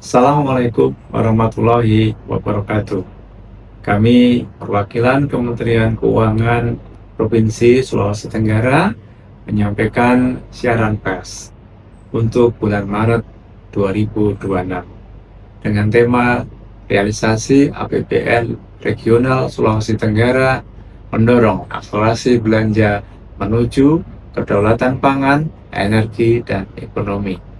Assalamualaikum warahmatullahi wabarakatuh. Kami perwakilan Kementerian Keuangan Provinsi Sulawesi Tenggara menyampaikan siaran pers untuk bulan Maret 2026 dengan tema realisasi APBN Regional Sulawesi Tenggara mendorong akselerasi belanja menuju kedaulatan pangan, energi, dan ekonomi.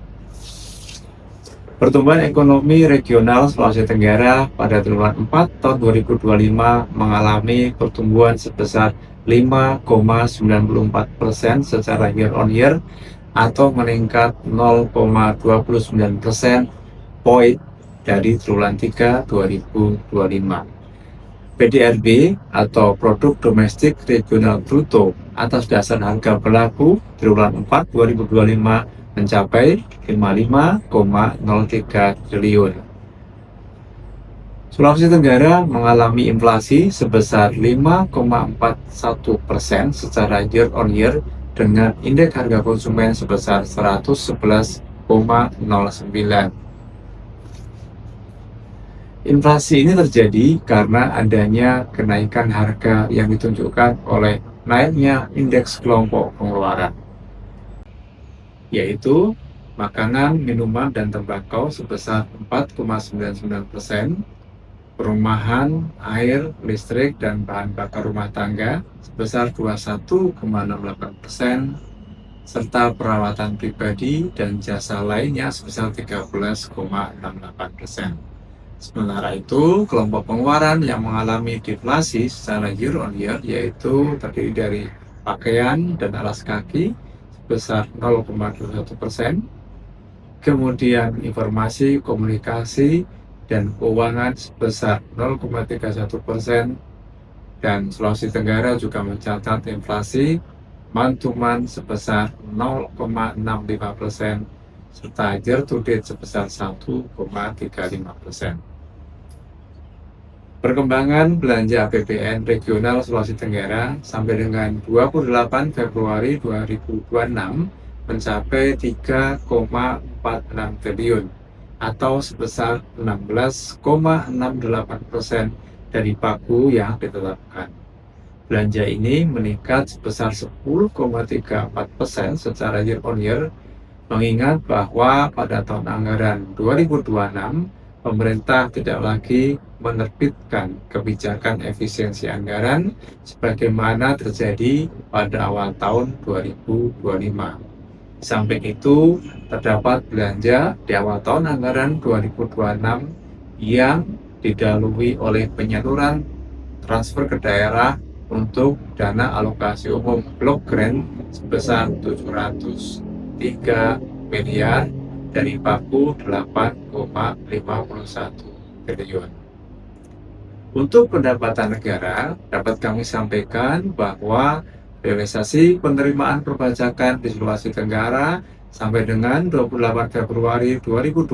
Pertumbuhan ekonomi regional Sulawesi Tenggara pada triwulan 4 tahun 2025 mengalami pertumbuhan sebesar 5,94% secara year on year atau meningkat 0,29% poin dari triwulan 3 2025. PDRB atau Produk Domestik Regional Bruto atas dasar harga berlaku triwulan 4 2025 mencapai 55,03 triliun. Sulawesi Tenggara mengalami inflasi sebesar 5,41% secara year on year dengan indeks harga konsumen sebesar 111,09. Inflasi ini terjadi karena adanya kenaikan harga yang ditunjukkan oleh naiknya indeks kelompok pengeluaran, yaitu makanan, minuman, dan tembakau sebesar 4,99%, perumahan, air, listrik, dan bahan bakar rumah tangga sebesar 21,68%, serta perawatan pribadi dan jasa lainnya sebesar 13,68%. Sementara itu, kelompok pengeluaran yang mengalami deflasi secara year on year yaitu terdiri dari pakaian dan alas kaki sebesar 0,21%, kemudian informasi, komunikasi, dan keuangan sebesar 0,31%, dan Sulawesi Tenggara juga mencatat inflasi month-to-month sebesar 0,65%, serta year to date sebesar 1,35%. Perkembangan belanja APBN regional Sulawesi Tenggara sampai dengan 28 Februari 2026 mencapai 3,46 triliun atau sebesar 16,68% dari pagu yang ditetapkan. Belanja ini meningkat sebesar 10,34% secara year on year, mengingat bahwa pada tahun anggaran 2026 pemerintah tidak lagi menerbitkan kebijakan efisiensi anggaran sebagaimana terjadi pada awal tahun 2025. Di samping itu, terdapat belanja di awal tahun anggaran 2026 yang didahului oleh penyaluran transfer ke daerah untuk dana alokasi umum blok grant sebesar 703 miliar dari pagu 8,51 triliun. Untuk pendapatan negara, dapat kami sampaikan bahwa realisasi penerimaan perpajakan di Sulawesi Tenggara sampai dengan 28 Februari 2026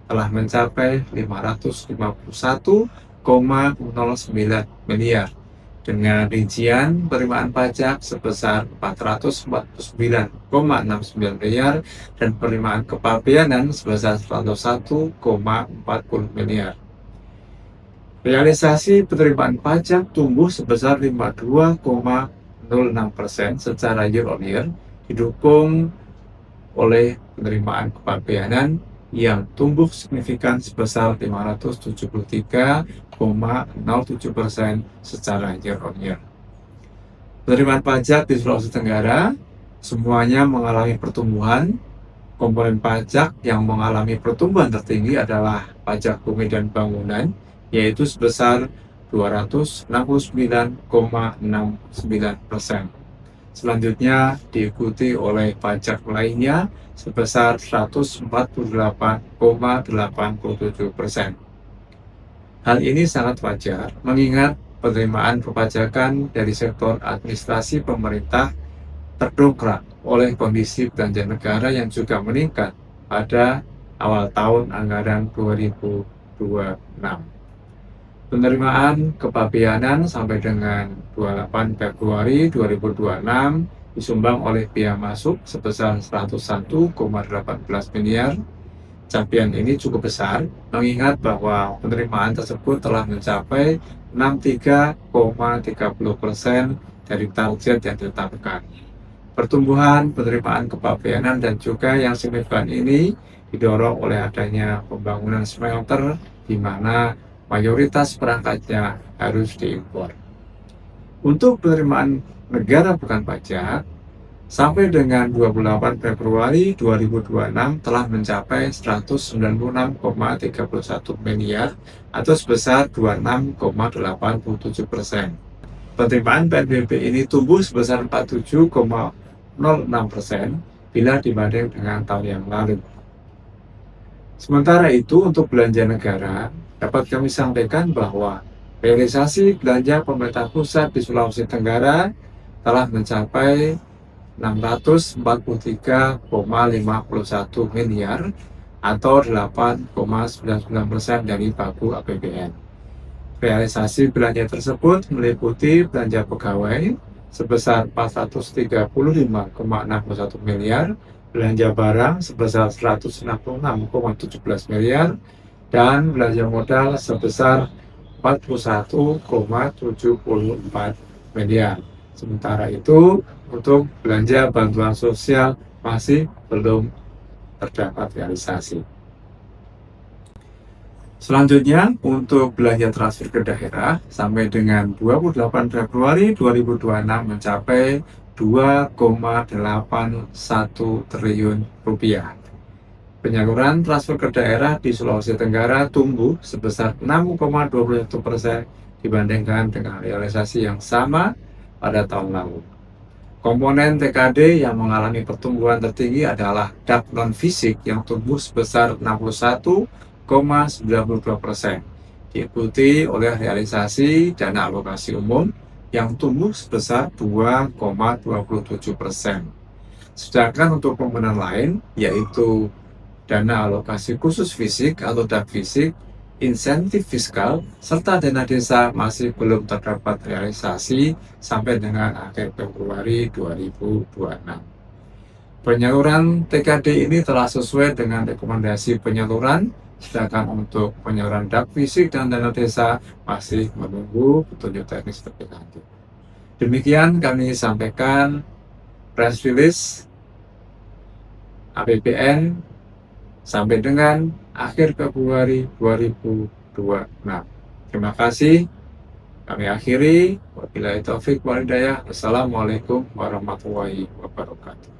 telah mencapai 551,09 miliar dengan rincian penerimaan pajak sebesar 449,69 miliar dan penerimaan kepabeanan sebesar 101,40 miliar. Realisasi penerimaan pajak tumbuh sebesar 52,06% secara year on year, didukung oleh penerimaan kepabeanan yang tumbuh signifikan sebesar 573,07% secara year on year. Penerimaan pajak di Sulawesi Tenggara semuanya mengalami pertumbuhan. Komponen pajak yang mengalami pertumbuhan tertinggi adalah pajak bumi dan bangunan, yaitu sebesar 269,69%. Selanjutnya diikuti oleh pajak lainnya sebesar 148,87%. Hal ini sangat wajar mengingat penerimaan perpajakan dari sektor administrasi pemerintah terdongkrak oleh kondisi belanja negara yang juga meningkat pada awal tahun anggaran 2026. Penerimaan kepabeanan sampai dengan 28 Februari 2026 disumbang oleh biaya masuk sebesar 101,18 miliar, Capaian ini cukup besar, mengingat bahwa penerimaan tersebut telah mencapai 63,30% dari target yang ditetapkan. Pertumbuhan penerimaan kepabeanan dan juga yang signifikan ini didorong oleh adanya pembangunan smelter di mana mayoritas perangkatnya harus diimpor. Untuk penerimaan negara bukan pajak, sampai dengan 28 Februari 2026 telah mencapai 196,31 miliar atau sebesar 26,87%. Penerimaan PNBP ini tumbuh sebesar 47,06% bila dibanding dengan tahun yang lalu. Sementara itu, untuk belanja negara, dapat kami sampaikan bahwa realisasi belanja pemerintah pusat di Sulawesi Tenggara telah mencapai 643,51 miliar atau 8,99% dari pagu APBN. Realisasi belanja tersebut meliputi belanja pegawai sebesar 435,61 miliar, belanja barang sebesar 166,17 miliar, dan belanja modal sebesar 41,74 miliar. Sementara itu, untuk belanja bantuan sosial masih belum terdapat realisasi. Selanjutnya, untuk belanja transfer ke daerah sampai dengan 28 Februari 2026 mencapai 2,81 triliun rupiah. Penyaluran transfer ke daerah di Sulawesi Tenggara tumbuh sebesar 6,21% dibandingkan dengan realisasi yang sama pada tahun lalu. Komponen TKD yang mengalami pertumbuhan tertinggi adalah DAP non-fisik yang tumbuh sebesar 61,92%, diikuti oleh realisasi dana alokasi umum yang tumbuh sebesar 2,27%. Sedangkan untuk komponen lain, yaitu dana alokasi khusus fisik atau DAP fisik, insentif fiskal, serta dana desa masih belum terdapat realisasi sampai dengan akhir Februari 2026. Penyaluran TKD ini telah sesuai dengan rekomendasi penyaluran, sedangkan untuk penyaluran DAP fisik dan dana desa masih menunggu petunjuk teknis lebih lanjut. Demikian kami sampaikan press release APBN sampai dengan akhir Februari 2026. Terima kasih. Kami akhiri. Wabillahi taufik wal hidayah. Wassalamualaikum warahmatullahi wabarakatuh.